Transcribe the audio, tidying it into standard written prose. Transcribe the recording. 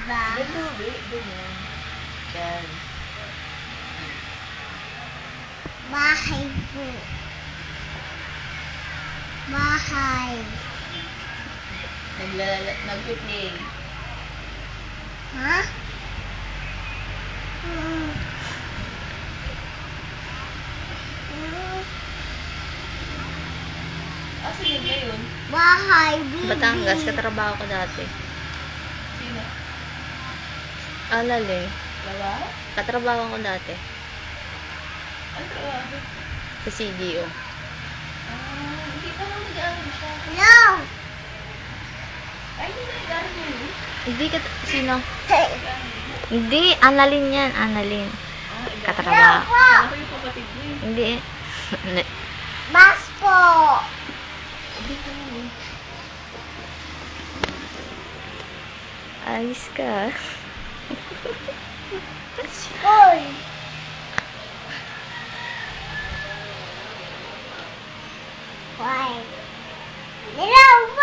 Galuwi, ganyan. Yan. Bahay po. Bahay. Nag-play. Ha? Asa yun ngayon? Bahay, bibi. Batangas, katrabaho ko dati. Sino? Alale. Lawa? Katrabaho ko dati. Ano trabaho? Sa CDO. Hindi pa lang nag-aaral siya. No. Ay, hindi na nag-aaral mo yun? Hindi ka... Sino? Hey. Hindi, Annalyn yan. Annalyn. Iba. Katrabaho. Ako yung kapatid mo eh. Hindi. Bas po. Hindi ko na eh. Ayos ka. School. Why? Hello.